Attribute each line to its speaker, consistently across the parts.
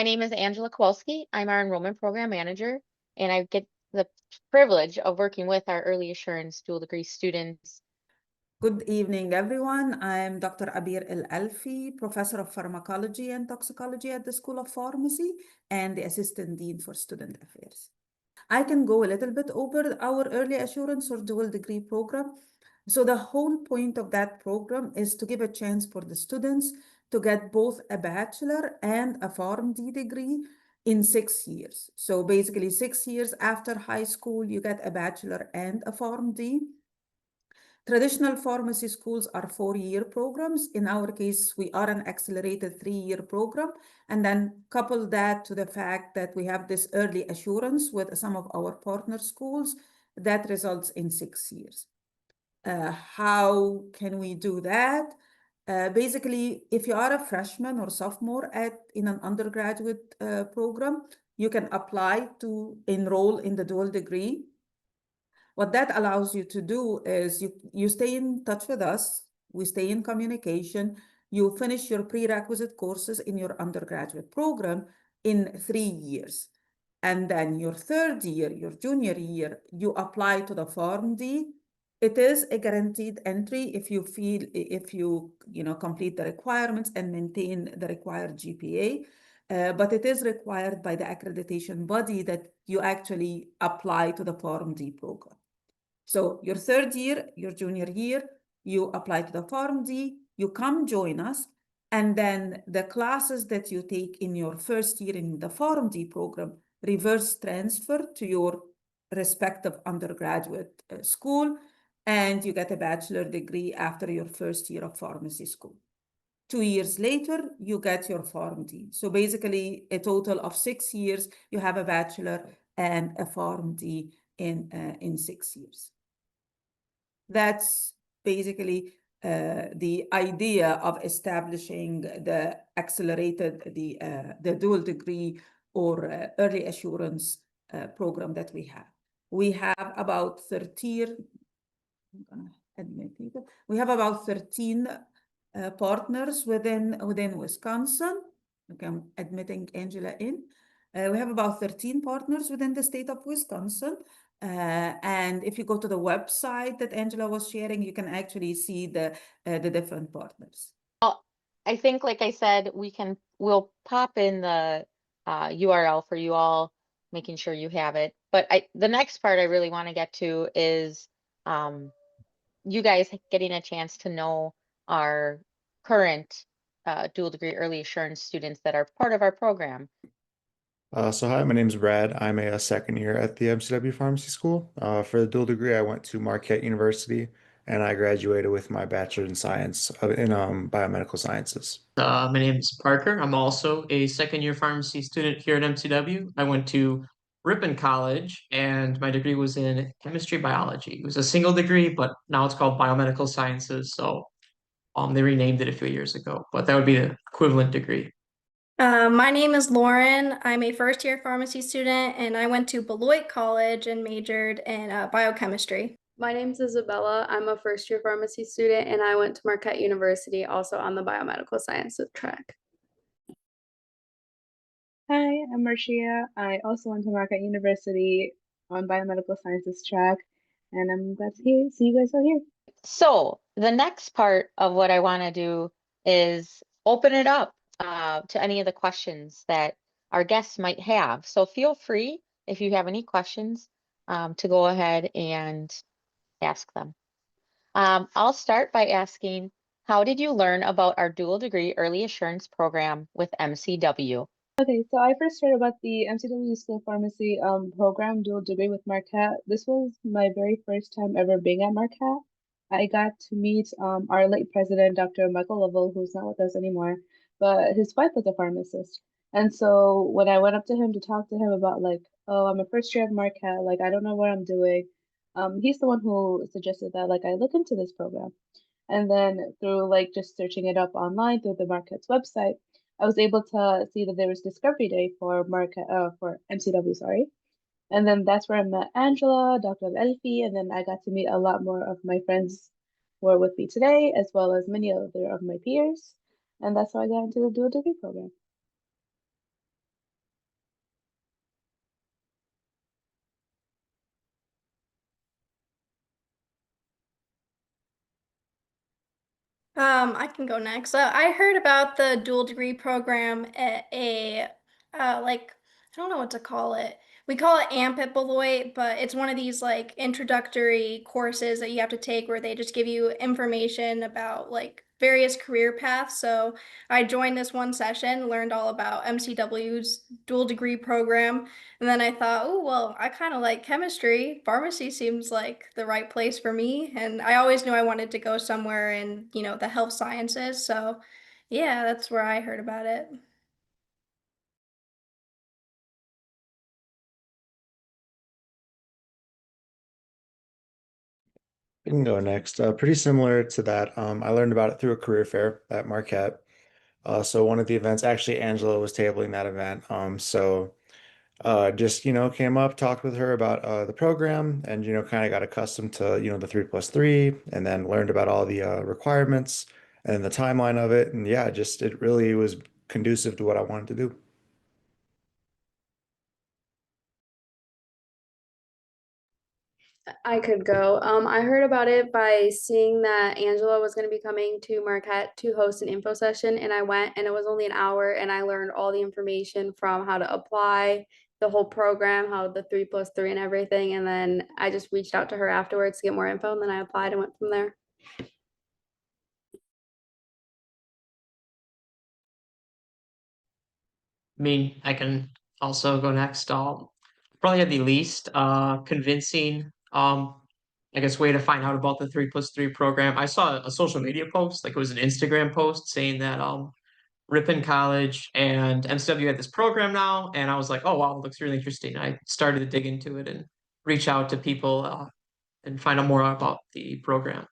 Speaker 1: My name is Angela Kowalski. I'm our enrollment program manager, and I get the privilege of working with our early assurance dual degree students.
Speaker 2: Good evening, everyone. I'm Dr. Abir El-Alfi, Professor of Pharmacology and Toxicology at the School of Pharmacy and the Assistant Dean for Student Affairs. I can go a little bit over our early assurance or dual degree program. So the whole point of that program is to give a chance for the students to get both a bachelor and a PharmD degree in 6 years. So basically 6 years after high school, you get a bachelor and a PharmD. Traditional pharmacy schools are 4-year programs. In our case, we are an accelerated 3-year program. And then couple that to the fact that we have this early assurance with some of our partner schools, that results in 6 years. How can we do that? Basically, if you are a freshman or sophomore in an undergraduate program, you can apply to enroll in the dual degree. What that allows you to do is you stay in touch with us, we stay in communication, you finish your prerequisite courses in your undergraduate program in 3 years. And then your third year, your junior year, you apply to the PharmD. It is a guaranteed entry if you complete the requirements and maintain the required GPA. But it is required by the accreditation body that you actually apply to the PharmD program. So your third year, your junior year, you apply to the PharmD, you come join us, and then the classes that you take in your first year in the PharmD program reverse transfer to your respective undergraduate school, and you get a bachelor degree after your first year of pharmacy school. 2 years later, you get your PharmD. So basically, a total of 6 years, you have a bachelor and a PharmD in 6 years. That's basically the idea of establishing the accelerated, the dual degree or early assurance program that we have. We have about 13, I'm gonna admit people. We have about 13 partners within Wisconsin. Okay, I'm admitting Angela in. We have about 13 partners within the state of Wisconsin. And if you go to the website that Angela was sharing, you can actually see the different partners.
Speaker 1: I think, like I said, we'll pop in the URL for you all, making sure you have it. But the next part I really want to get to is you guys getting a chance to know our current dual degree early assurance students that are part of our program.
Speaker 3: So hi, my name is Brad. I'm a second year at the MCW Pharmacy School. For the dual degree, I went to Marquette University, and I graduated with my bachelor in science in biomedical sciences.
Speaker 4: My name is Parker. I'm also a second year pharmacy student here at MCW. I went to Ripon College, and my degree was in chemistry biology. It was a single degree, but now it's called biomedical sciences. So they renamed it a few years ago, but that would be the equivalent degree.
Speaker 5: My name is Lauren. I'm a first year pharmacy student, and I went to Beloit College and majored in biochemistry.
Speaker 6: My name's Isabella. I'm a first year pharmacy student, and I went to Marquette University also on the biomedical sciences track.
Speaker 7: Hi, I'm Marcia. I also went to Marquette University on biomedical sciences track, and I'm glad to see you guys out here.
Speaker 1: So the next part of what I want to do is open it up to any of the questions that our guests might have. So feel free, if you have any questions, to go ahead and ask them. I'll start by asking, how did you learn about our dual degree early assurance program with MCW?
Speaker 7: Okay, so I first heard about the MCW School of Pharmacy program dual degree with Marquette. This was my very first time ever being at Marquette. I got to meet our late president, Dr. Michael Lovell, who's not with us anymore, but his wife was a pharmacist. And so when I went up to him to talk to him about like, oh, I'm a first year at Marquette, like I don't know what I'm doing. He's the one who suggested that like I look into this program. And then through like just searching it up online through the Marquette's website, I was able to see that there was Discovery Day for for MCW, sorry. And then that's where I met Angela, Dr. Elfie, and then I got to meet a lot more of my friends who are with me today, as well as many other of my peers. And that's how I got into the dual degree program.
Speaker 5: I can go next. I heard about the dual degree program at like, I don't know what to call it. We call it AMP at Beloit, but it's one of these like introductory courses that you have to take where they just give you information about like various career paths. So I joined this one session, learned all about MCW's dual degree program, and then I thought, oh, well, I kind of like chemistry. Pharmacy seems like the right place for me. And I always knew I wanted to go somewhere in, the health sciences. So, yeah, that's where I heard about it.
Speaker 3: We can go next. Pretty similar to that. I learned about it through a career fair at Marquette. So one of the events, actually, Angela was tabling that event. Just, came up, talked with her about the program and, kind of got accustomed to, the 3+3 and then learned about all the requirements and the timeline of it. And yeah, just it really was conducive to what I wanted to do.
Speaker 6: I could go. I heard about it by seeing that Angela was going to be coming to Marquette to host an info session, and I went, and it was only an hour, and I learned all the information from how to apply the whole program, how the 3+3 and everything, and then I just reached out to her afterwards to get more info, and then I applied and went from there.
Speaker 4: I mean, I can also go next. I'll probably have the least convincing I guess way to find out about the 3+3 program. I saw a social media post, like it was an Instagram post saying that Ripon College and MCW had this program now, and I was like, oh wow, it looks really interesting. I started to dig into it and reach out to people and find out more about the program.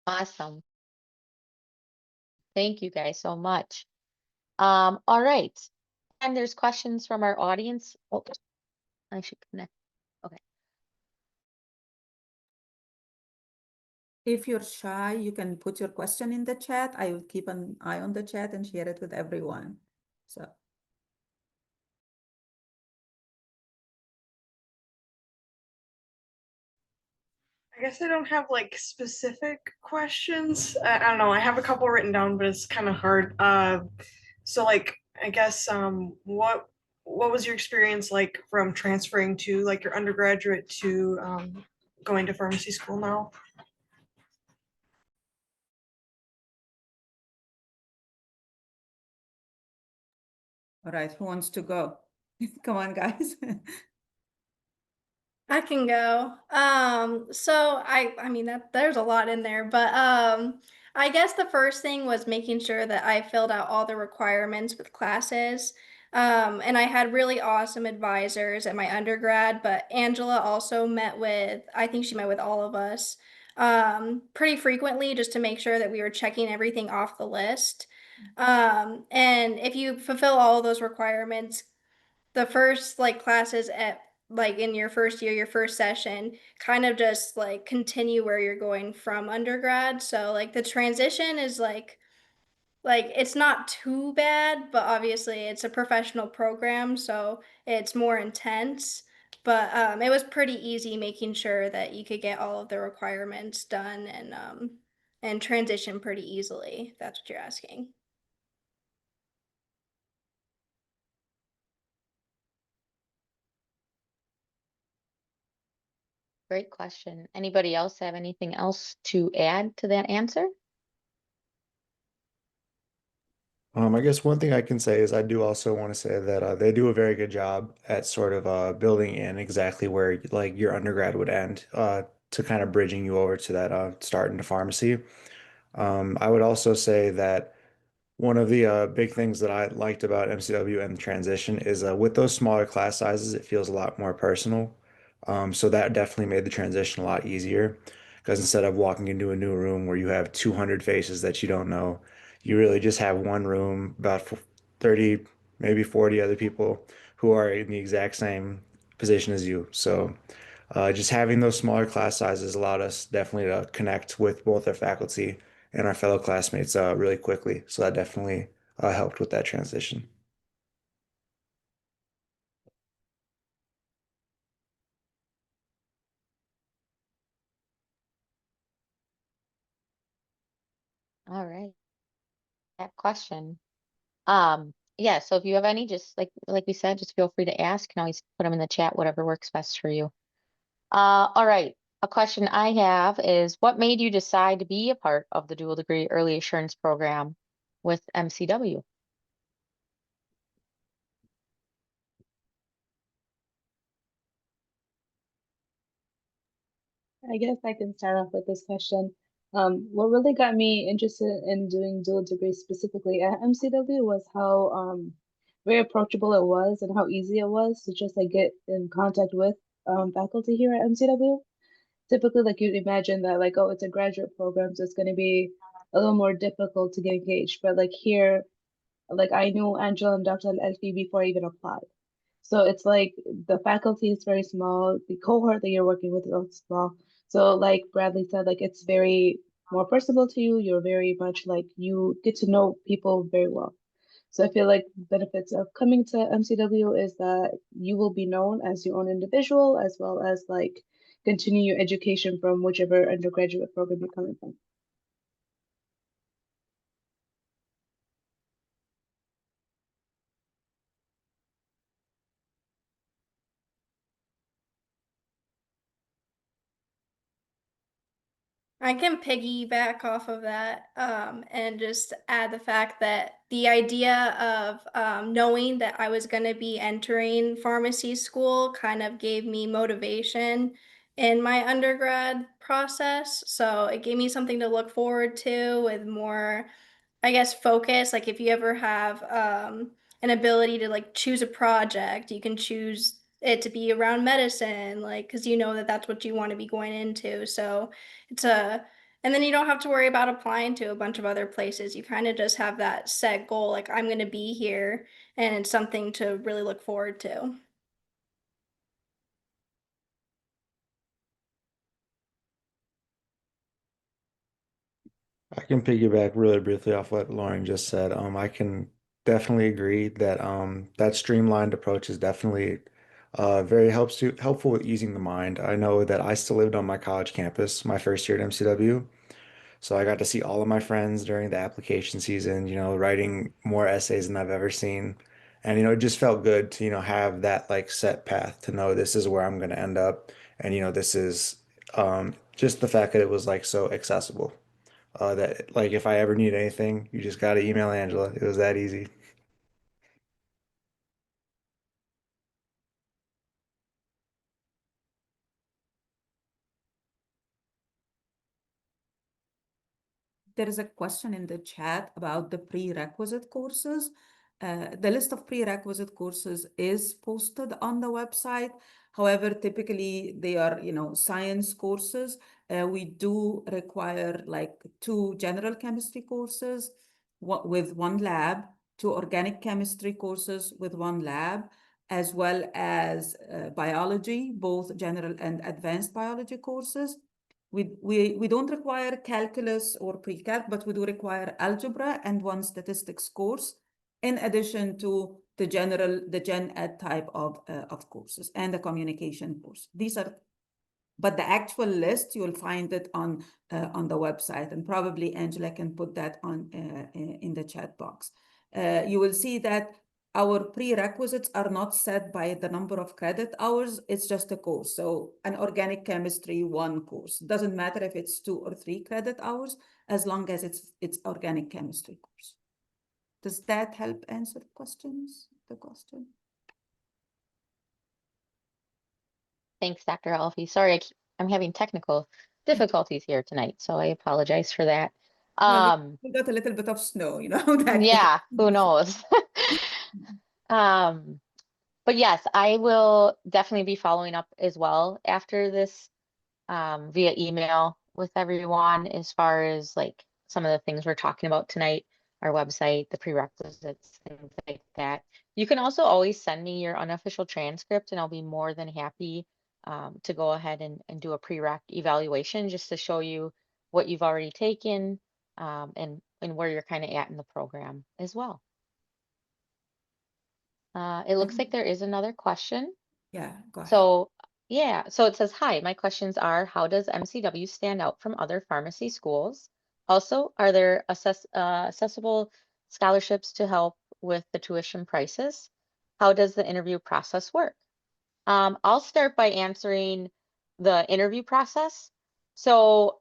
Speaker 1: Awesome. Thank you guys so much. All right. And there's questions from our audience. Oh, I should connect. Okay.
Speaker 2: If you're shy, you can put your question in the chat. I will keep an eye on the chat and share it with everyone. So.
Speaker 8: I guess I don't have like specific questions. I don't know. I have a couple written down, but it's kind of hard. So like I guess what was your experience like from transferring to like your undergraduate to going to pharmacy school now?
Speaker 2: All right, who wants to go? Come on, guys.
Speaker 5: I can go. So I mean that there's a lot in there, but I guess the first thing was making sure that I filled out all the requirements with classes. And I had really awesome advisors at my undergrad, but Angela also I think she met with all of us pretty frequently just to make sure that we were checking everything off the list. And if you fulfill all of those requirements, the first like classes at like in your first year, your first session, kind of just like continue where you're going from undergrad. So like the transition is like it's not too bad, but obviously it's a professional program, so it's more intense. But it was pretty easy making sure that you could get all of the requirements done and transition pretty easily, if that's what you're asking.
Speaker 1: Great question. Anybody else have anything else to add to that answer?
Speaker 3: I guess one thing I can say is I do also want to say that they do a very good job at sort of building in exactly where like your undergrad would end to kind of bridging you over to that start into pharmacy. I would also say that one of the big things that I liked about MCW and the transition is with those smaller class sizes, it feels a lot more personal. So that definitely made the transition a lot easier because instead of walking into a new room where you have 200 faces that you don't know, you really just have one room, about 30, maybe 40 other people who are in the exact same position as you. So just having those smaller class sizes allowed us definitely to connect with both our faculty and our fellow classmates really quickly. So that definitely helped with that transition.
Speaker 1: All right. That question. Yeah, so if you have any, just like we said, just feel free to ask. You can always put them in the chat, whatever works best for you. All right. A question I have is, what made you decide to be a part of the dual degree early assurance program with MCW?
Speaker 7: I guess I can start off with this question. What really got me interested in doing dual degree specifically at MCW was how very approachable it was and how easy it was to just like get in contact with faculty here at MCW. Typically, like you'd imagine that like, oh, it's a graduate program, so it's going to be a little more difficult to get engaged. But like here, like I knew Angela and Dr. Elfie before I even applied. So it's like the faculty is very small, the cohort that you're working with is also small. So like Bradley said, like it's very more personable to you. You're very much like you get to know people very well. So I feel like benefits of coming to MCW is that you will be known as your own individual as well as like continue your education from whichever undergraduate program you're coming from.
Speaker 5: I can piggyback off of that and just add the fact that the idea of knowing that I was going to be entering pharmacy school kind of gave me motivation in my undergrad process. So it gave me something to look forward to with more, I guess, focus. Like if you ever have an ability to like choose a project, you can choose it to be around medicine, like because you know that that's what you want to be going into. So it's a, and then you don't have to worry about applying to a bunch of other places. You kind of just have that set goal, like I'm going to be here, and it's something to really look forward to.
Speaker 3: I can piggyback really briefly off what Lauren just said. I can definitely agree that that streamlined approach is definitely very helpful with easing the mind. I know that I still lived on my college campus my first year at MCW, so I got to see all of my friends during the application season, writing more essays than I've ever seen. And it just felt good to, have that like set path to know this is where I'm going to end up. And this is just the fact that it was like so accessible. That like if I ever need anything, you just gotta email Angela. It was that easy.
Speaker 2: There is a question in the chat about the prerequisite courses. The list of prerequisite courses is posted on the website. However, typically they are, science courses. We do require like 2 general chemistry courses with 1 lab, 2 organic chemistry courses with 1 lab, as well as biology, both general and advanced biology courses. We don't require calculus or pre-calc, but we do require algebra and 1 statistics course, in addition to the gen ed type of courses and the communication course. But the actual list, you'll find it on the website, and probably Angela can put that on in the chat box. You will see that our prerequisites are not set by the number of credit hours, it's just a course. So an organic chemistry 1 course. Doesn't matter if it's 2 or 3 credit hours, as long as it's organic chemistry course. Does that help answer the question?
Speaker 1: Thanks, Dr. Alfie. Sorry, I'm having technical difficulties here tonight, so I apologize for that.
Speaker 2: We got a little bit of snow,
Speaker 1: Yeah, who knows? But yes, I will definitely be following up as well after this via email with everyone as far as like some of the things we're talking about tonight, our website, the prerequisites, things like that. You can also always send me your unofficial transcript and I'll be more than happy to go ahead and do a prereq evaluation just to show you what you've already taken and where you're kind of at in the program as well. It looks like there is another question.
Speaker 2: Yeah, go ahead.
Speaker 1: So yeah, so it says, hi, my questions are, how does MCW stand out from other pharmacy schools? Also, are there accessible scholarships to help with the tuition prices? How does the interview process work? I'll start by answering the interview process. So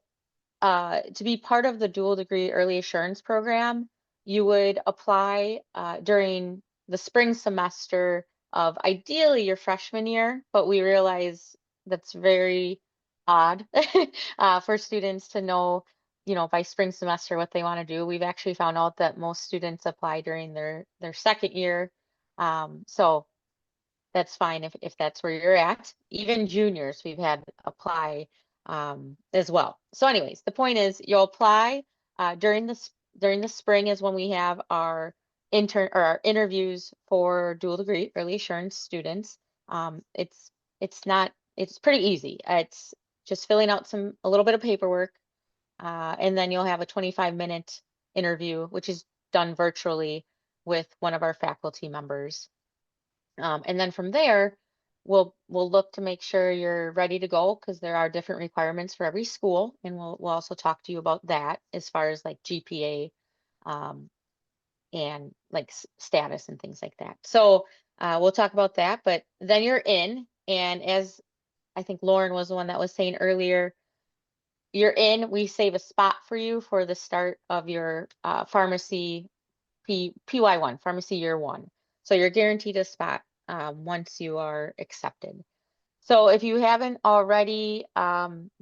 Speaker 1: to be part of the dual degree early assurance program, you would apply during the spring semester of ideally your freshman year, but we realize that's very odd for students to know, by spring semester what they want to do. We've actually found out that most students apply during their second year. So that's fine if that's where you're at. Even juniors we've had apply as well. So anyways, the point is you'll apply during the spring is when we have our interviews for dual degree early assurance students. It's pretty easy. It's just filling out a little bit of paperwork, and then you'll have a 25-minute interview, which is done virtually with one of our faculty members. And then from there, we'll look to make sure you're ready to go, because there are different requirements for every school, and we'll also talk to you about that as far as like GPA and like status and things like that. So we'll talk about that, but then you're in, and as I think Lauren was the one that was saying earlier, you're in, we save a spot for you for the start of your pharmacy PY1, pharmacy year one. So you're guaranteed a spot once you are accepted. So if you haven't already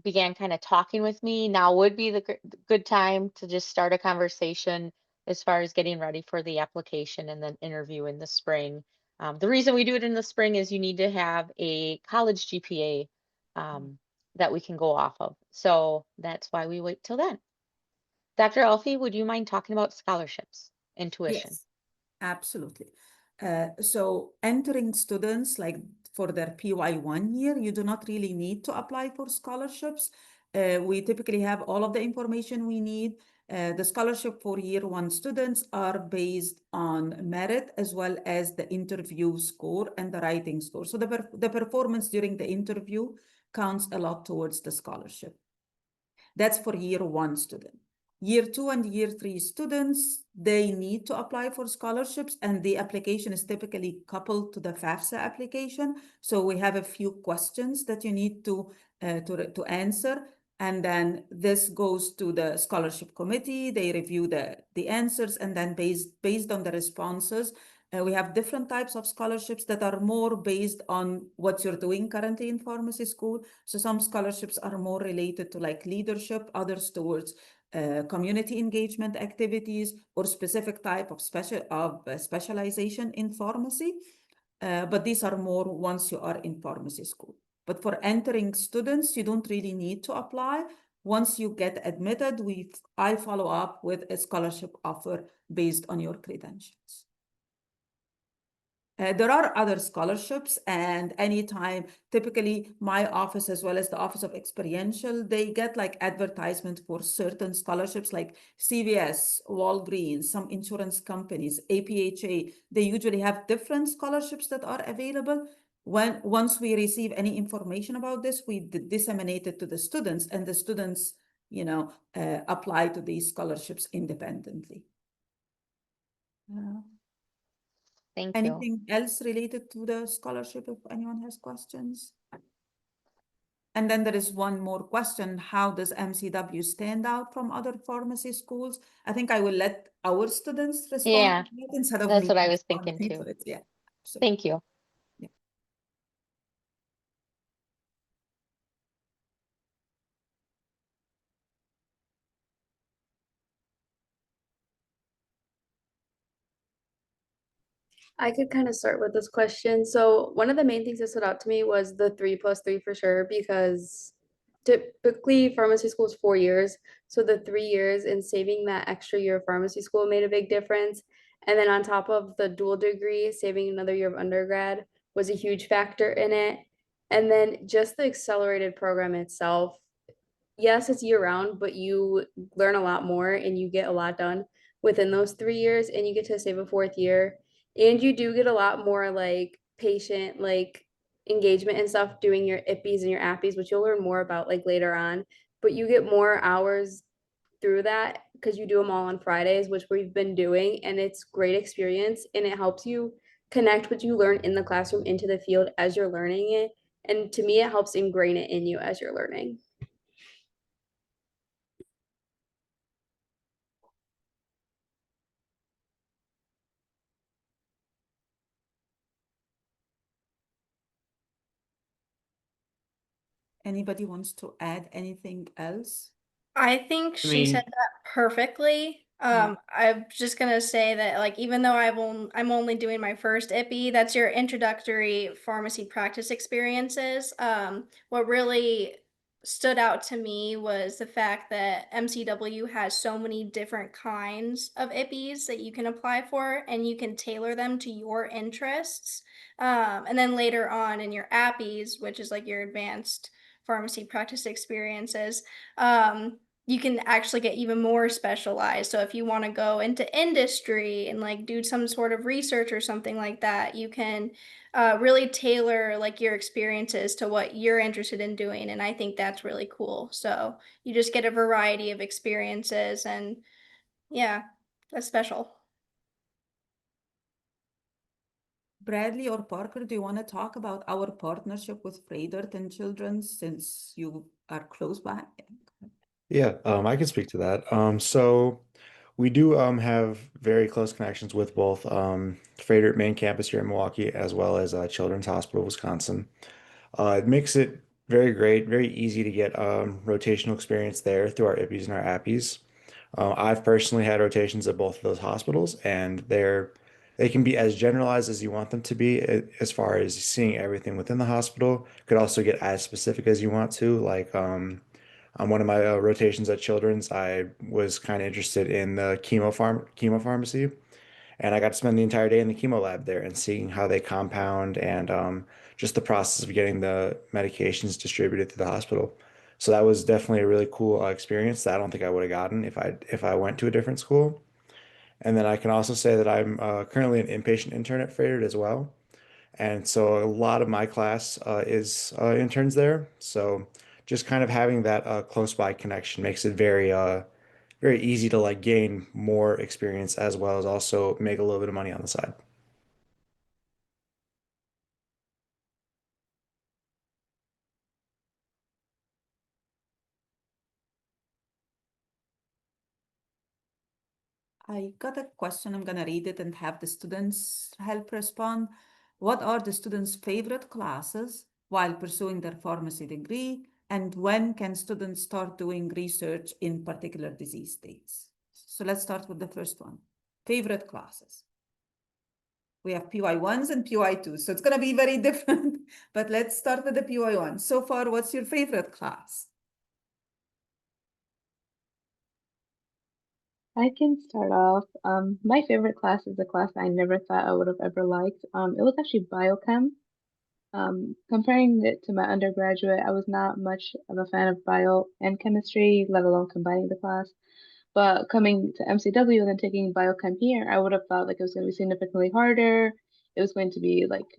Speaker 1: began kind of talking with me, now would be the good time to just start a conversation as far as getting ready for the application and then interview in the spring. The reason we do it in the spring is you need to have a college GPA that we can go off of. So that's why we wait till then. Dr. Elfie, would you mind talking about scholarships and tuition?
Speaker 2: Yes, absolutely. So entering students, like for their PY1 year, you do not really need to apply for scholarships. We typically have all of the information we need. The scholarship for year one students are based on merit as well as the interview score and the writing score. So the performance during the interview counts a lot towards the scholarship. That's for year one student. Year two and year three students, they need to apply for scholarships, and the application is typically coupled to the FAFSA application. So we have a few questions that you need to answer. And then this goes to the scholarship committee. They review the answers, and then based on the responses, we have different types of scholarships that are more based on what you're doing currently in pharmacy school. So some scholarships are more related to like leadership, others towards community engagement activities or specific type of specialization in pharmacy. But these are more once you are in pharmacy school. But for entering students, you don't really need to apply. Once you get admitted, I follow up with a scholarship offer based on your credentials. There are other scholarships, and anytime, typically my office as well as the Office of Experiential, they get like advertisement for certain scholarships like CVS, Walgreens, some insurance companies, APHA. They usually have different scholarships that are available. Once we receive any information about this, we disseminate it to the students, and the students, apply to these scholarships independently.
Speaker 1: Thank you.
Speaker 2: Anything else related to the scholarship if anyone has questions? And then there is one more question. How does MCW stand out from other pharmacy schools? I think I will let our students respond
Speaker 1: Yeah,
Speaker 2: to that instead of
Speaker 1: that's
Speaker 2: me
Speaker 1: what I was thinking
Speaker 2: responding
Speaker 1: too.
Speaker 2: to it. Yeah, absolutely.
Speaker 1: Thank you.
Speaker 6: I could kind of start with this question. So one of the main things that stood out to me was the 3+3 for sure, because typically pharmacy school is 4 years. So the 3 years and saving that extra year of pharmacy school made a big difference. And then on top of the dual degree, saving another year of undergrad was a huge factor in it. And then just the accelerated program itself, yes, it's year round, but you learn a lot more and you get a lot done within those 3 years, and you get to save a fourth year. And you do get a lot more like patient like engagement and stuff doing your IPPs and your APPs, which you'll learn more about like later on. But you get more hours through that because you do them all on Fridays, which we've been doing, and it's great experience, and it helps you connect what you learn in the classroom into the field as you're learning it. And to me, it helps ingrain it in you as you're learning.
Speaker 2: Anybody wants to add anything else?
Speaker 5: I think
Speaker 4: I
Speaker 5: she
Speaker 4: mean,
Speaker 5: said that perfectly. I'm just gonna say that like even though I'm only doing my first IPE, that's your introductory pharmacy practice experiences. What really stood out to me was the fact that MCW has so many different kinds of IPEs that you can apply for, and you can tailor them to your interests. And then later on in your APPEs, which is like your advanced pharmacy practice experiences, you can actually get even more specialized. So if you want to go into industry and like do some sort of research or something like that, you can really tailor like your experiences to what you're interested in doing. And I think that's really cool. So you just get a variety of experiences, and yeah, that's special.
Speaker 2: Bradley or Parker, do you want to talk about our partnership with Freighter and Children's since you are close by?
Speaker 3: Yeah, I can speak to that. So we do have very close connections with both Freighter main campus here in Milwaukee as well as Children's Hospital, Wisconsin. It makes it very great, very easy to get rotational experience there through our IPPEs and our APPEs. I've personally had rotations at both of those hospitals, and they can be as generalized as you want them to be as far as seeing everything within the hospital. Could also get as specific as you want to. Like on one of my rotations at Children's, I was kind of interested in the chemo pharmacy, and I got to spend the entire day in the chemo lab there and seeing how they compound and just the process of getting the medications distributed to the hospital. So that was definitely a really cool experience that I don't think I would have gotten if I went to a different school. And then I can also say that I'm currently an inpatient intern at Freighted as well. And so a lot of my class is interns there. So just kind of having that close by connection makes it very easy to like gain more experience as well as also make a little bit of money on the side.
Speaker 2: I got a question. I'm going to read it and have the students help respond. What are the students' favorite classes while pursuing their pharmacy degree? And when can students start doing research in particular disease states? So let's start with the first one. Favorite classes. We have PY1s and PY2s, so it's going to be very different. But let's start with the PY1. So far, what's your favorite class?
Speaker 7: I can start off. My favorite class is a class I never thought I would have ever liked. It was actually biochem. Comparing it to my undergraduate, I was not much of a fan of bio and chemistry, let alone combining the class. But coming to MCW and then taking biochem here, I would have thought like it was going to be significantly harder. It was going to be like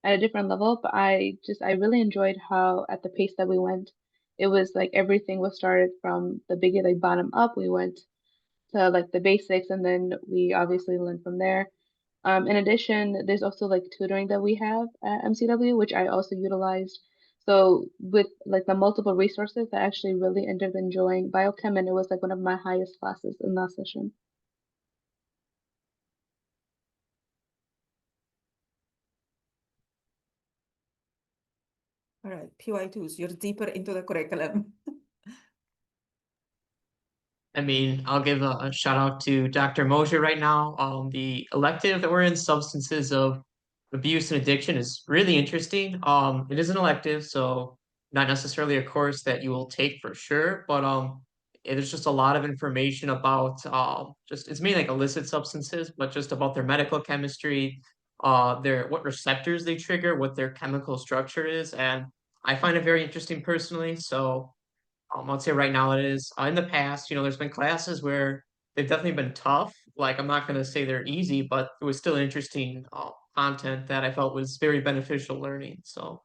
Speaker 7: at a different level, but I really enjoyed how at the pace that we went, it was like everything was started from the beginning, like bottom up. We went to like the basics, and then we obviously learned from there. In addition, there's also like tutoring that we have at MCW, which I also utilized. So with like the multiple resources, I actually really ended up enjoying biochem, and it was like one of my highest classes in that session.
Speaker 2: All right, PY2s, you're deeper into the curriculum.
Speaker 4: I mean, I'll give a shout out to Dr. Mosher right now. The elective that we're in, substances of abuse and addiction, is really interesting. It is an elective, so not necessarily a course that you will take for sure, but there's just a lot of information about just it's mainly like illicit substances, but just about their medical chemistry, their what receptors they trigger, what their chemical structure is, and I find it very interesting personally. So I'd say right now it is. In the past, there's been classes where they've definitely been tough. Like, I'm not going to say they're easy, but it was still interesting content that I felt was very beneficial learning. So,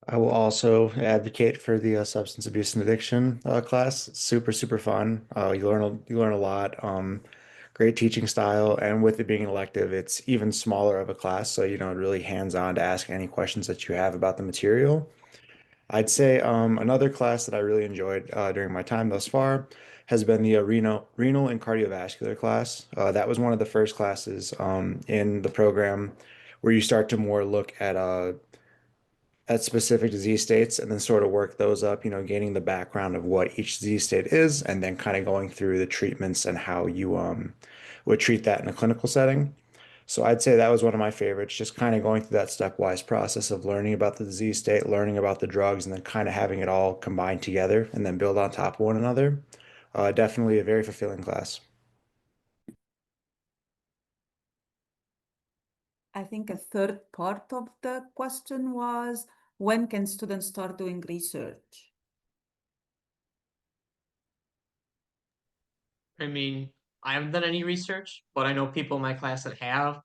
Speaker 3: I will also advocate for the substance abuse and addiction class. It's super, super fun. You learn a lot. Great teaching style, and with it being an elective, it's even smaller of a class, so you know, really hands-on to ask any questions that you have about the material. I'd say another class that I really enjoyed during my time thus far has been the renal and cardiovascular class. That was one of the first classes in the program where you start to more look at specific disease states and then sort of work those up, you know, gaining the background of what each disease state is, and then kind of going through the treatments and how you would treat that in a clinical setting. So I'd say that was one of my favorites, just kind of going through that stepwise process of learning about the disease state, learning about the drugs, and then kind of having it all combined together and then build on top of one another. Definitely a very fulfilling class.
Speaker 2: I think a third part of the question was, when can students start doing research?
Speaker 4: I mean, I haven't done any research, but I know people in my class that have,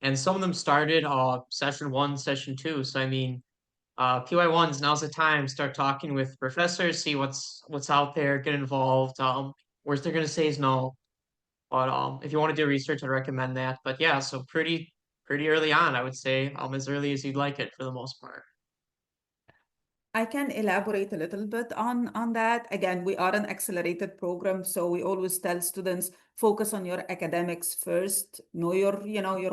Speaker 4: and some of them started session one, session two. So I mean, PY ones, now's the time, start talking with professors, see what's out there, get involved. Worst they're gonna say is no. But if you want to do research, I'd recommend that. But yeah, so pretty early on, I would say, as early as you'd like it for the most part.
Speaker 2: I can elaborate a little bit on that. Again, we are an accelerated program, so we always tell students, focus on your academics first, know your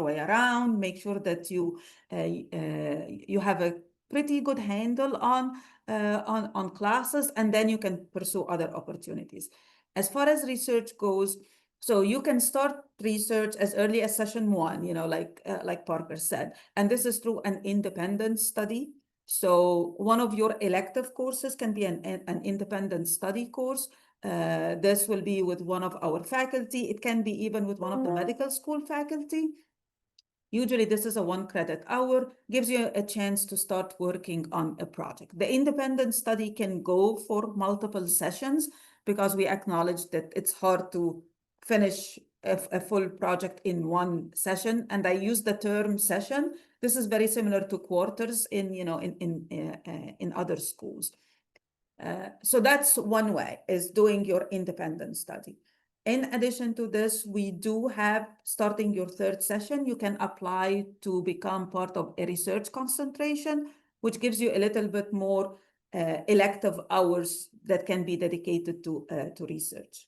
Speaker 2: way around, make sure that you have a pretty good handle on classes, and then you can pursue other opportunities. As far as research goes, so you can start research as early as session one, like Parker said, and this is through an independent study. So one of your elective courses can be an independent study course. This will be with one of our faculty. It can be even with one of the medical school faculty. Usually this is a 1 credit hour, gives you a chance to start working on a project. The independent study can go for multiple sessions because we acknowledge that it's hard to finish a full project in one session. And I use the term session. This is very similar to quarters in other schools. So that's one way, is doing your independent study. In addition to this, we do have, starting your third session, you can apply to become part of a research concentration, which gives you a little bit more elective hours that can be dedicated to research.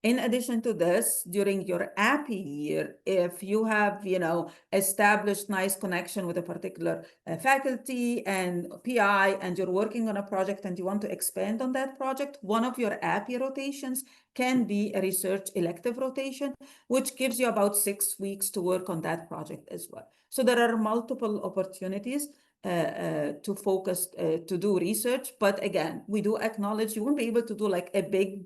Speaker 2: In addition to this, during your API year, if you have, established nice connection with a particular faculty and PI, and you're working on a project and you want to expand on that project, one of your API rotations can be a research elective rotation, which gives you about 6 weeks to work on that project as well. So there are multiple opportunities to focus, to do research. But again, we do acknowledge you won't be able to do like a big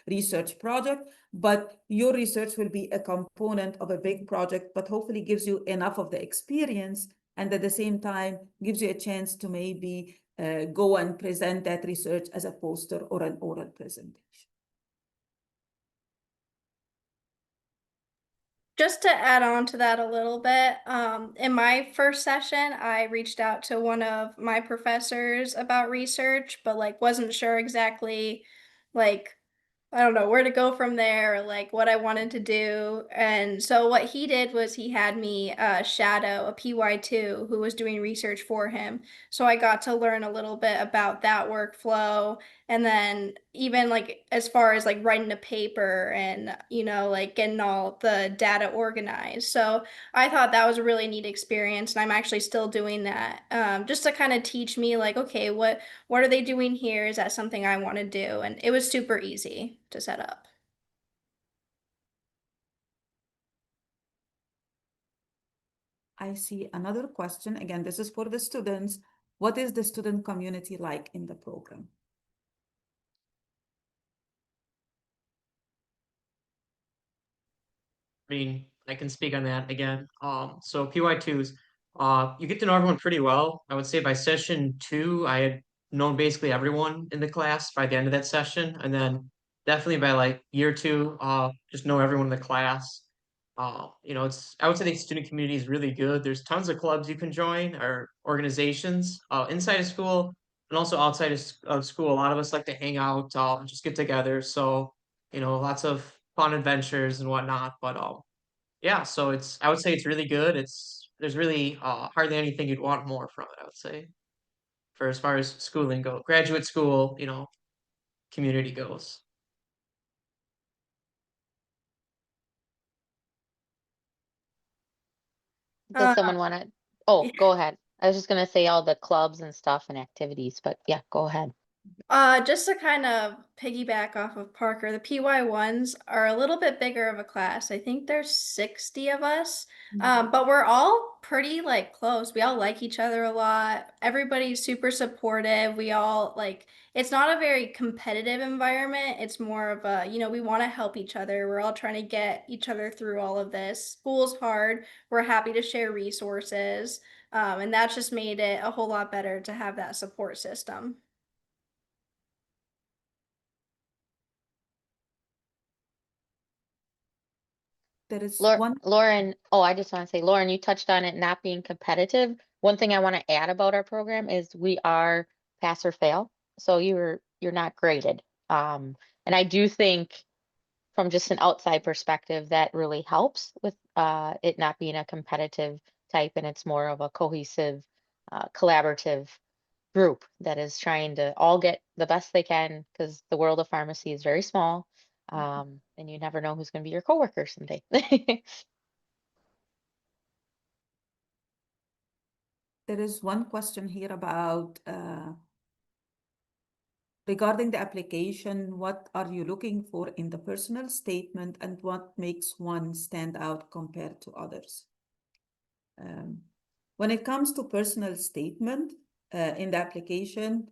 Speaker 2: research project, but your research will be a component of a big project, but hopefully gives you enough of the experience, and at the same time gives you a chance to maybe go and present that research as a poster or an oral presentation.
Speaker 5: Just to add on to that a little bit, in my first session, I reached out to one of my professors about research, but like wasn't sure exactly like I don't know where to go from there, or like what I wanted to do. And so what he did was he had me shadow a PY2 who was doing research for him. So I got to learn a little bit about that workflow. And then even like as far as like writing a paper and, like getting all the data organized. So I thought that was a really neat experience. And I'm actually still doing that just to kind of teach me like, okay, what are they doing here? Is that something I want to do? And it was super easy to set up.
Speaker 2: I see another question. Again, this is for the students. What is the student community like in the program?
Speaker 4: I mean, I can speak on that again. So PY2s, you get to know everyone pretty well. I would say by session two, I had known basically everyone in the class by the end of that session, and then definitely by like year two, just know everyone in the class. I would say the student community is really good. There's tons of clubs you can join or organizations inside of school and also outside of school. A lot of us like to hang out, just get together. So, lots of fun adventures and whatnot. But yeah, so I would say it's really good. There's really hardly anything you'd want more from it, I would say, for as far as schooling go, graduate school, community goes.
Speaker 1: Does
Speaker 5: Uh,
Speaker 1: someone want to? Oh,
Speaker 5: yeah.
Speaker 1: go ahead. I was just gonna say all the clubs and stuff and activities, but yeah, go ahead.
Speaker 5: Just to kind of piggyback off of Parker, the PY1s are a little bit bigger of a class. I think there's 60 of us, but we're all pretty like close. We all like each other a lot. Everybody's super supportive. We all like, it's not a very competitive environment. It's more of a, we want to help each other. We're all trying to get each other through all of this. School's hard. We're happy to share resources. And that's just made it a whole lot better to have that support system.
Speaker 2: There is
Speaker 1: Laur-
Speaker 2: one.
Speaker 1: Lauren, oh, I just want to say, Lauren, you touched on it not being competitive. One thing I want to add about our program is we are pass or fail. So you're not graded. And I do think from just an outside perspective, that really helps with it not being a competitive type and it's more of a cohesive, collaborative group that is trying to all get the best they can because the world of pharmacy is very small. And you never know who's going to be your coworker someday.
Speaker 2: There is one question here about regarding the application, what are you looking for in the personal statement and what makes one stand out compared to others? When it comes to personal statement in the application,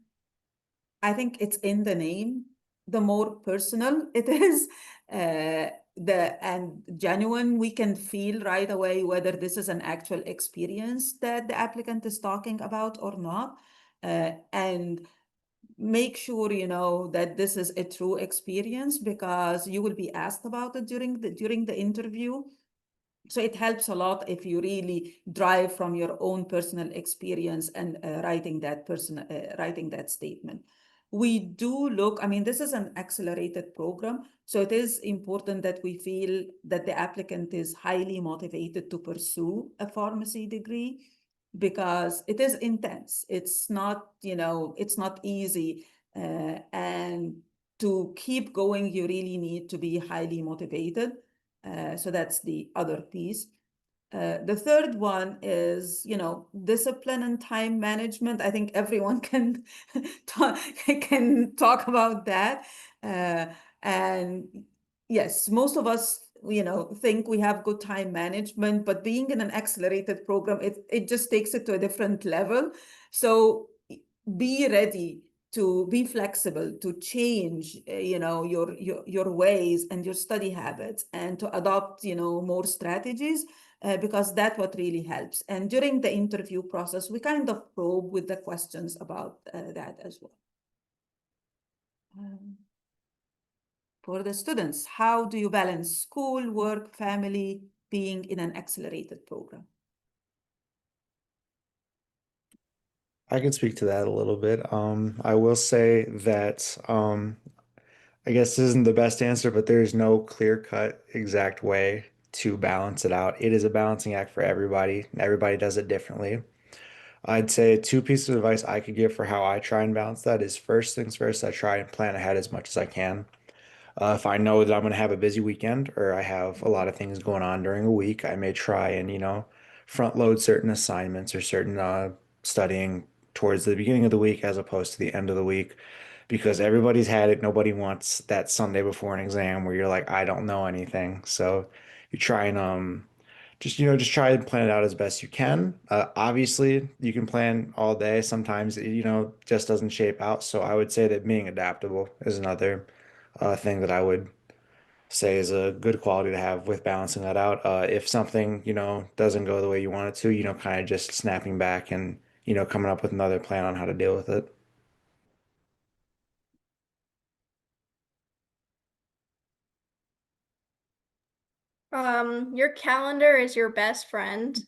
Speaker 2: I think it's in the name. The more personal it is, and genuine, we can feel right away whether this is an actual experience that the applicant is talking about or not. And make sure that this is a true experience because you will be asked about it during the interview. So it helps a lot if you really drive from your own personal experience and writing that statement. We do look, I mean, this is an accelerated program, so it is important that we feel that the applicant is highly motivated to pursue a pharmacy degree because it is intense. It's not, it's not easy. And to keep going, you really need to be highly motivated. So that's the other piece. The third one is, discipline and time management. I think everyone can talk about that. And yes, most of us, think we have good time management, but being in an accelerated program, it just takes it to a different level. So be ready to be flexible, to change, your ways and your study habits, and to adopt, more strategies, because that's what really helps. And during the interview process, we kind of probe with the questions about that as well. For the students, how do you balance school, work, family, being in an accelerated program?
Speaker 3: I can speak to that a little bit. I will say that I guess this isn't the best answer, but there's no clear-cut exact way to balance it out. It is a balancing act for everybody. Everybody does it differently. I'd say two pieces of advice I could give for how I try and balance that is first things first, I try and plan ahead as much as I can. If I know that I'm going to have a busy weekend or I have a lot of things going on during a week, I may try and, front load certain assignments or certain studying towards the beginning of the week as opposed to the end of the week because everybody's had it. Nobody wants that Sunday before an exam where you're like, I don't know anything. So you try and just try and plan it out as best you can. Obviously, you can plan all day. Sometimes, just doesn't shape out. So I would say that being adaptable is another thing that I would say is a good quality to have with balancing that out. If something, doesn't go the way you want it to, kind of just snapping back and, coming up with another plan on how to deal with it.
Speaker 5: Your calendar is your best friend.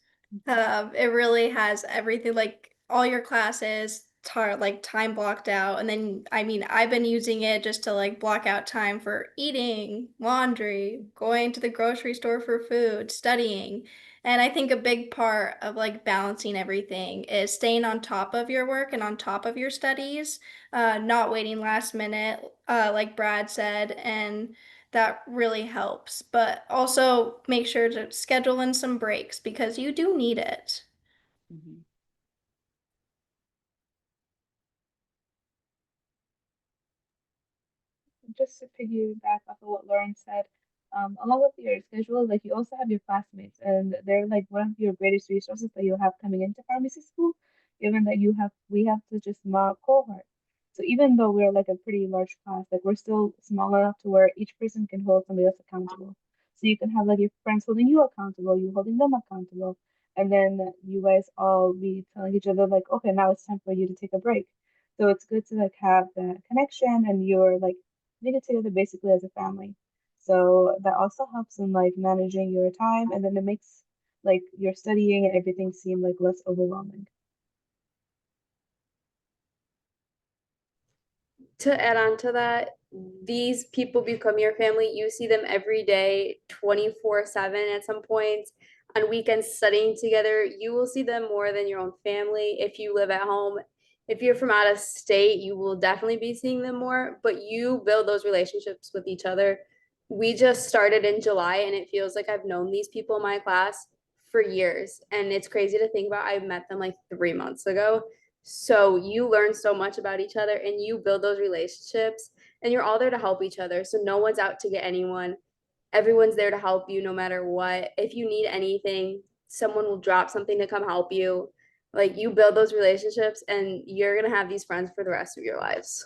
Speaker 5: It really has everything, like all your classes, like time blocked out. And then, I mean, I've been using it just to like block out time for eating, laundry, going to the grocery store for food, studying. And I think a big part of like balancing everything is staying on top of your work and on top of your studies, not waiting last minute, like Brad said, and that really helps. But also make sure to schedule in some breaks because you do need it.
Speaker 7: Mhm. Just to piggyback off of what Lauren said, along with your schedule, like you also have your classmates, and they're like one of your greatest resources that you'll have coming into pharmacy school, given that we have such a small cohort. So even though we're like a pretty large class, like we're still small enough to where each person can hold somebody else accountable. So you can have like your friends holding you accountable, you holding them accountable, and then you guys all be telling each other like, okay, now it's time for you to take a break. So it's good to like have that connection and you're like make it together basically as a family. So that also helps in like managing your time and then it makes like your studying and everything seem like less overwhelming.
Speaker 6: To add on to that, these people become your family. You see them every day, 24/7 at some points. On weekends, studying together, you will see them more than your own family. If you live at home, if you're from out of state, you will definitely be seeing them more, but you build those relationships with each other. We just started in July, and it feels like I've known these people in my class for years. And it's crazy to think about. I met them like 3 months ago. So you learn so much about each other and you build those relationships and you're all there to help each other. So no one's out to get anyone. Everyone's there to help you no matter what. If you need anything, someone will drop something to come help you. Like you build those relationships and you're going to have these friends for the rest of your lives.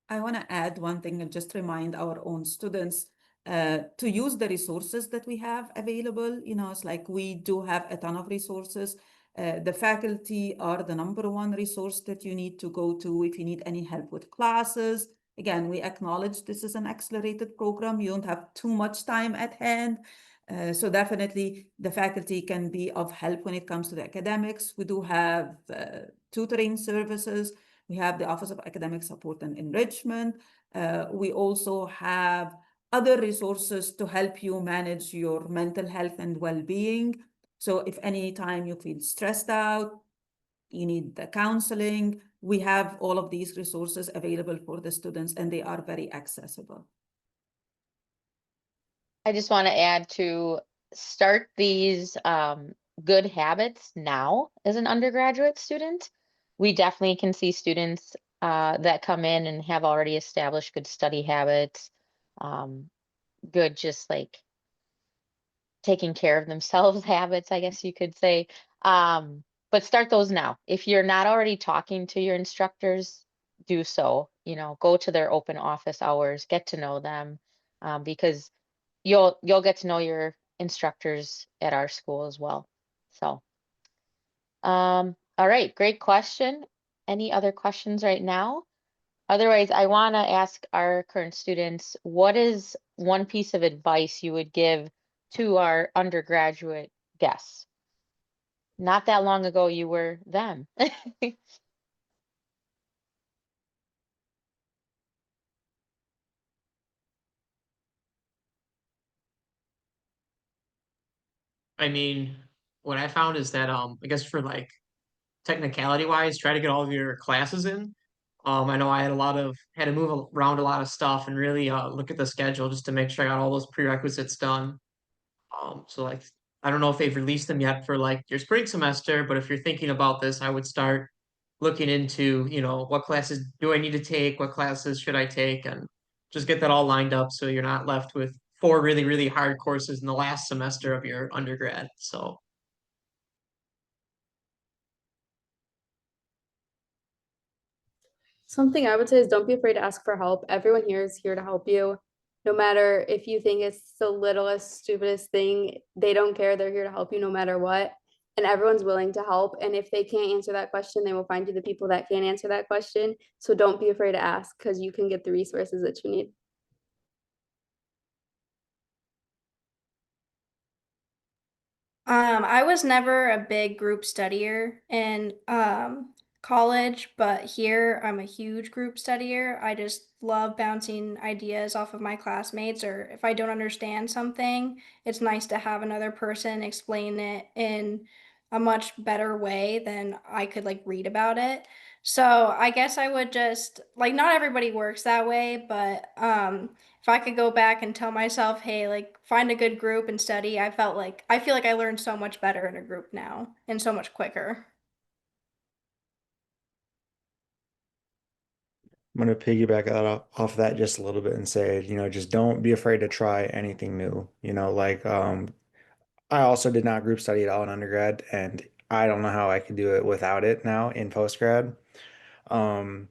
Speaker 2: I want to add one thing and just remind our own students to use the resources that we have available. You know, it's like we do have a ton of resources. The faculty are the number one resource that you need to go to if you need any help with classes. Again, we acknowledge this is an accelerated program. You don't have too much time at hand. So definitely the faculty can be of help when it comes to the academics. We do have tutoring services. We have the Office of Academic Support and Enrichment. We also have other resources to help you manage your mental health and well-being. So if any time you feel stressed out, you need the counseling, we have all of these resources available for the students and they are very accessible.
Speaker 1: I just want to add to start these good habits now as an undergraduate student. We definitely can see students that come in and have already established good study habits, good just like taking care of themselves habits, I guess you could say. But start those now. If you're not already talking to your instructors, do so. You know, go to their open office hours, get to know them, because you'll get to know your instructors at our school as well. So, all right, great question. Any other questions right now? Otherwise, I want to ask our current students, what is one piece of advice you would give to our undergraduate guests? Not that long ago, you were them.
Speaker 4: I mean, what I found is that I guess for like technicality wise, try to get all of your classes in. I know I had to move around a lot of stuff and really look at the schedule just to make sure I got all those prerequisites done. So like I don't know if they've released them yet for like your spring semester, but if you're thinking about this, I would start looking into, what classes do I need to take, what classes should I take, and just get that all lined up so you're not left with four really, really hard courses in the last semester of your undergrad. So
Speaker 6: Something I would say is don't be afraid to ask for help. Everyone here is here to help you. No matter if you think it's the littlest, stupidest thing, they don't care. They're here to help you no matter what. and everyone's willing to help. And if they can't answer that question, they will find you the people that can answer that question. So don't be afraid to ask because you can get the resources that you need.
Speaker 5: I was never a big group studier in college, but here I'm a huge group studier. I just love bouncing ideas off of my classmates, or if I don't understand something, it's nice to have another person explain it in a much better way than I could like read about it. So I guess I would just like not everybody works that way, but if I could go back and tell myself, hey, like find a good group and study, I feel like I learned so much better in a group now and so much quicker.
Speaker 3: I'm going to piggyback that off that just a little bit and say, just don't be afraid to try anything new. I also did not group study at all in undergrad, and I don't know how I could do it without it now in postgrad. Um,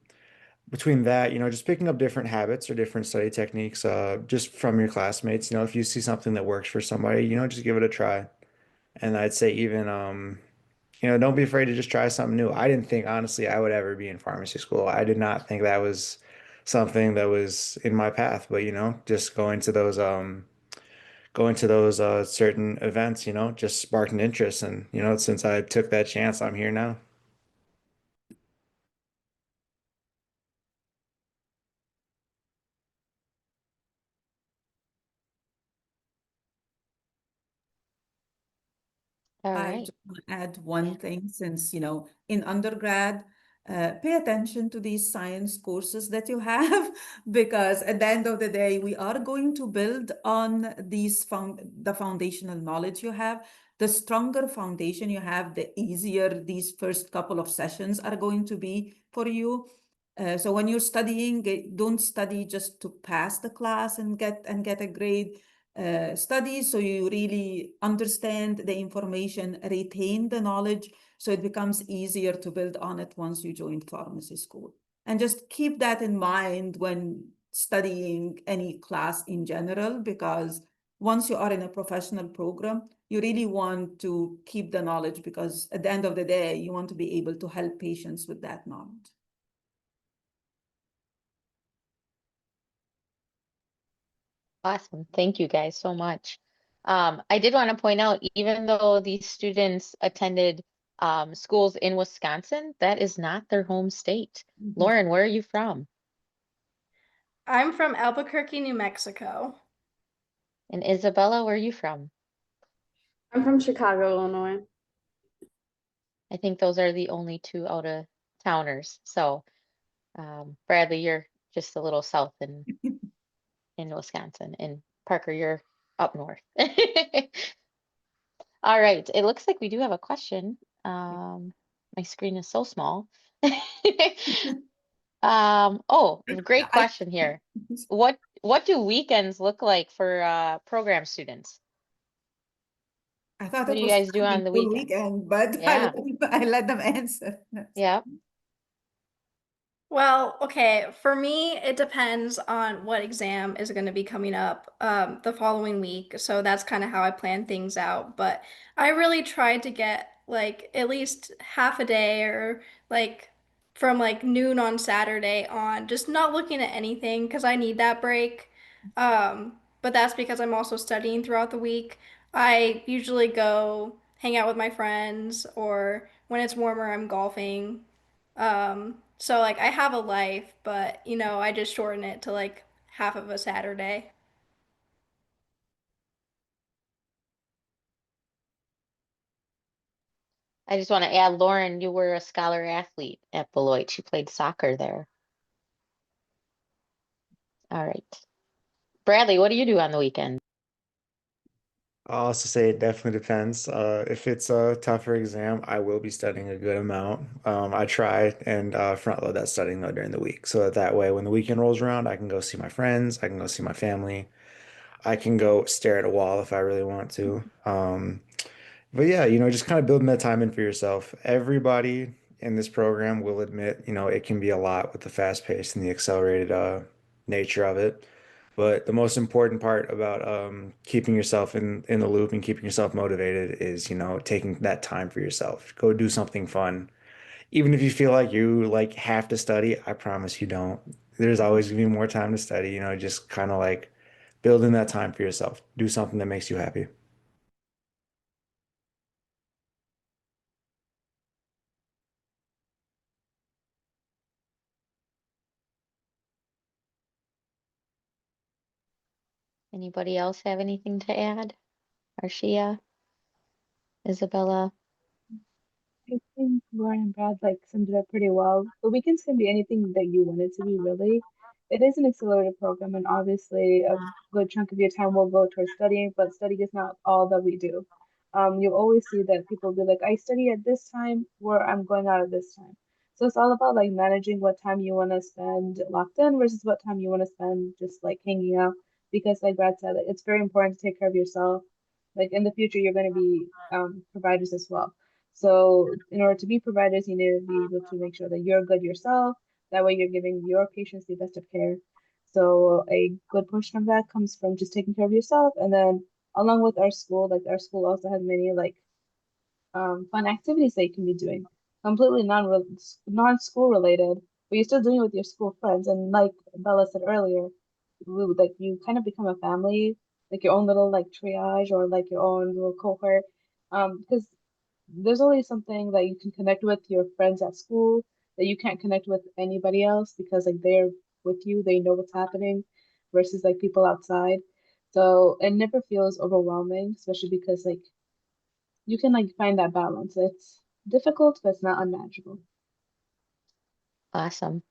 Speaker 3: Between that, just picking up different habits or different study techniques, just from your classmates. If you see something that works for somebody, just give it a try. And I'd say even, don't be afraid to just try something new. I didn't think, honestly, I would ever be in pharmacy school. I did not think that was something that was in my path, but, just going to those certain events, just sparked an interest. And, since I took that chance, I'm here now.
Speaker 1: All
Speaker 2: I
Speaker 1: right.
Speaker 2: just want to add one thing since, in undergrad, pay attention to these science courses that you have, because at the end of the day, we are going to build on the foundational knowledge you have. The stronger foundation you have, the easier these first couple of sessions are going to be for you. So when you're studying, don't study just to pass the class and get a grade. Study so you really understand the information, retain the knowledge, so it becomes easier to build on it once you join pharmacy school. And just keep that in mind when studying any class in general, because once you are in a professional program, you really want to keep the knowledge, because at the end of the day, you want to be able to help patients with that knowledge.
Speaker 1: Awesome. Thank you guys so much. I did want to point out, even though these students attended schools in Wisconsin, that is not their home state. Lauren, where are you from?
Speaker 5: I'm from Albuquerque, New Mexico.
Speaker 1: And Isabella, where are you from?
Speaker 6: I'm from Chicago, Illinois.
Speaker 1: I think those are the only two out of towners. So, Bradley, you're just a little south in Wisconsin, and Parker, you're up north. All right, it looks like we do have a question. My screen is so small. Oh, great question here. What do weekends look like for program students?
Speaker 2: I thought
Speaker 1: What
Speaker 2: it
Speaker 1: do you
Speaker 2: was
Speaker 1: guys do on
Speaker 2: study
Speaker 1: the
Speaker 2: full
Speaker 1: weekend?
Speaker 2: weekend, but
Speaker 1: Yeah,
Speaker 2: I let them answer.
Speaker 1: yeah.
Speaker 5: Well, okay, for me, it depends on what exam is going to be coming up the following week. So that's kind of how I plan things out. But I really tried to get like at least half a day or like from like noon on Saturday on, just not looking at anything because I need that break. But that's because I'm also studying throughout the week. I usually go hang out with my friends, or when it's warmer, I'm golfing. So like I have a life, but I just shorten it to like half of a Saturday.
Speaker 1: I just want to add, Lauren, you were a scholar athlete at Beloit. You played soccer there. All right. Bradley, what do you do on the weekend?
Speaker 3: I'll also say it definitely depends. If it's a tougher exam, I will be studying a good amount. I try and front load that studying though during the week, so that way when the weekend rolls around, I can go see my friends, I can go see my family, I can go stare at a wall if I really want to. But yeah, just kind of building that time in for yourself. Everybody in this program will admit, it can be a lot with the fast pace and the accelerated nature of it. But the most important part about keeping yourself in the loop and keeping yourself motivated is, taking that time for yourself. Go do something fun. Even if you feel like you like have to study, I promise you don't. There's always gonna be more time to study, just kind of like building that time for yourself. Do something that makes you happy.
Speaker 1: Anybody else have anything to add? Arshia, Isabella?
Speaker 7: I think Lauren and Brad like summed it up pretty well. The weekends can be anything that you want it to be, really. It is an accelerated program, and obviously a good chunk of your time will go towards studying, but studying is not all that we do. You'll always see that people be like, I study at this time where I'm going out at this time. So it's all about like managing what time you want to spend locked in versus what time you want to spend just like hanging out. Because like Brad said, it's very important to take care of yourself. Like in the future, you're going to be providers as well. So in order to be providers, you need to be able to make sure that you're good yourself. That way you're giving your patients the best of care. So a good portion of that comes from just taking care of yourself. And then along with our school, like our school also has many like fun activities that you can be doing, completely non-school related, but you're still doing it with your school friends. And like Bella said earlier, like you kind of become a family, like your own little like triage or like your own little cohort. Because there's always something that you can connect with your friends at school that you can't connect with anybody else because like they're with you, they know what's happening versus like people outside. So it never feels overwhelming, especially because like you can like find that balance. It's difficult, but it's not unmanageable.
Speaker 1: Awesome.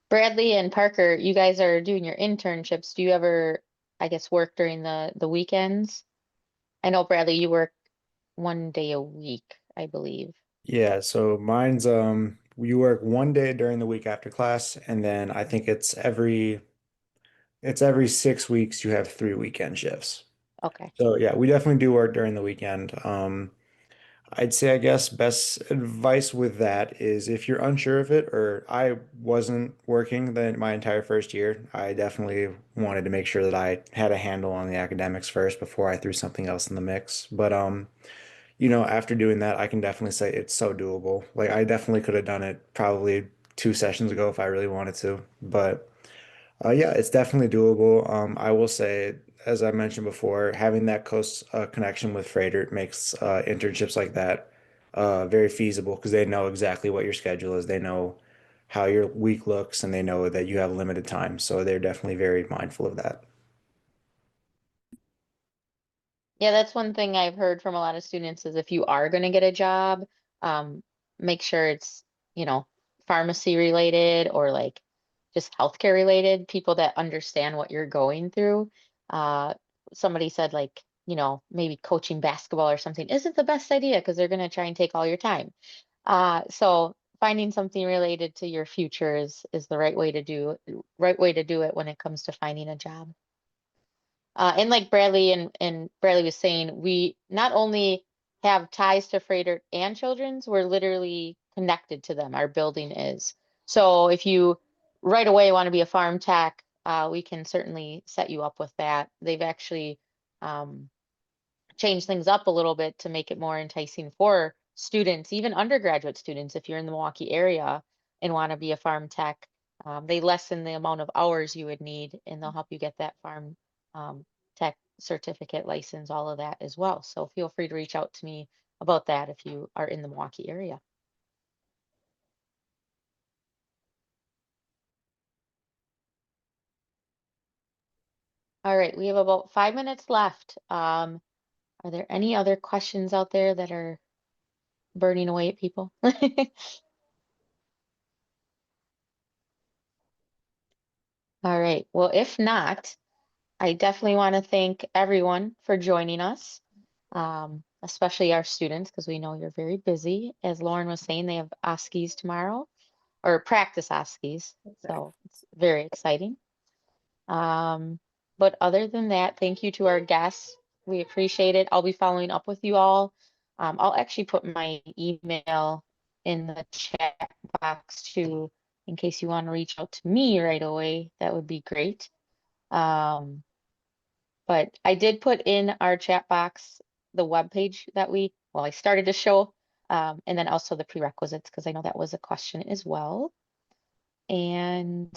Speaker 1: Bradley and Parker, you guys are doing your internships. Do you ever, I guess, work during the weekends? I know Bradley, you work 1 day a week, I believe.
Speaker 3: Yeah, so mine's you work one day during the week after class, and then I think it's every 6 weeks you have 3 weekend shifts.
Speaker 1: Okay.
Speaker 3: So yeah, we definitely do work during the weekend. I'd say, I guess, best advice with that is if you're unsure of it, or I wasn't working then my entire first year, I definitely wanted to make sure that I had a handle on the academics first before I threw something else in the mix. But after doing that, I can definitely say it's so doable. Like I definitely could have done it probably 2 sessions ago if I really wanted to. But yeah, it's definitely doable. I will say, as I mentioned before, having that close connection with Freighter makes internships like that very feasible because they know exactly what your schedule is. They know how your week looks, and they know that you have limited time. So they're definitely very mindful of that.
Speaker 1: Yeah, that's one thing I've heard from a lot of students is if you are going to get a job, um, make sure it's, you know, pharmacy related or like just healthcare related, people that understand what you're going through. Uh, Somebody said like, maybe coaching basketball or something isn't the best idea because they're going to try and take all your time. So finding something related to your future is the right way to do it when it comes to finding a job. And like Bradley and Bradley was saying, we not only have ties to Freighter and Children's, we're literally connected to them. Our building is. So if you right away want to be a farm tech, we can certainly set you up with that. They've actually um, change things up a little bit to make it more enticing for students, even undergraduate students, if you're in the Milwaukee area and want to be a farm tech. They lessen the amount of hours you would need, and they'll help you get that farm um, tech certificate, license, all of that as well. So feel free to reach out to me about that if you are in the Milwaukee area. All right, we have about 5 minutes left. Are there any other questions out there that are burning away at people? All right. Well, if not, I definitely want to thank everyone for joining us, especially our students, because we know you're very busy. As Lauren was saying, they have OSCEs tomorrow, or practice OSCEs, so it's very exciting. Um, but other than that, thank you to our guests. We appreciate it. I'll be following up with you all. I'll actually put my email in the chat box too, in case you want to reach out to me right away. That would be great. But I did put in our chat box the webpage that I started to show, and then also the prerequisites, because I know that was a question as well. And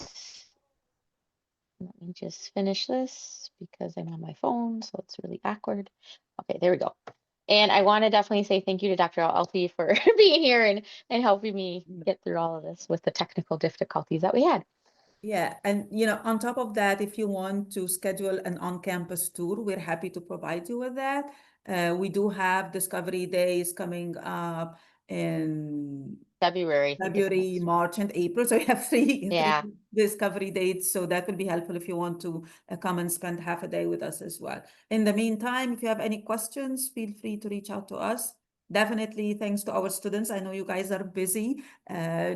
Speaker 1: let me just finish this because I'm on my phone, so it's really awkward. Okay, there we go. And I want to definitely say thank you to Dr. Alfie for being here and helping me get through all of this with the technical difficulties that we had.
Speaker 2: Yeah, and on top of that, if you want to schedule an on-campus tour, we're happy to provide you with that. We do have Discovery Days coming up in
Speaker 1: February, I think is
Speaker 2: February,
Speaker 1: next.
Speaker 2: March, and April. So we have three
Speaker 1: Yeah.
Speaker 2: discovery dates. So that will be helpful if you want to come and spend half a day with us as well. In the meantime, if you have any questions, feel free to reach out to us. Definitely thanks to our students. I know you guys are busy.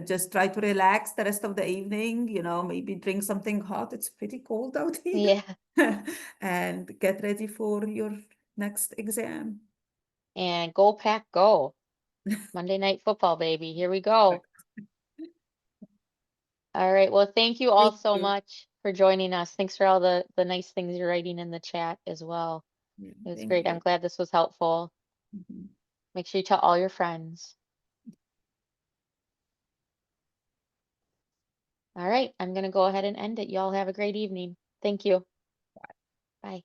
Speaker 2: Just try to relax the rest of the evening, maybe drink something hot. It's pretty cold out here.
Speaker 1: Yeah.
Speaker 2: And get ready for your next exam.
Speaker 1: And go Pack Go. Monday Night Football, baby. Here we go. All right. Well, thank you all
Speaker 2: Thank
Speaker 1: so
Speaker 2: you.
Speaker 1: much for joining us. Thanks for all the nice things you're writing in the chat as well.
Speaker 2: Yeah,
Speaker 1: It was
Speaker 2: thank
Speaker 1: great.
Speaker 2: you.
Speaker 1: I'm glad this was helpful.
Speaker 2: Mhm.
Speaker 1: Make sure you tell all your friends. All right. I'm going to go ahead and end it. Y'all have a great evening. Thank you. Bye.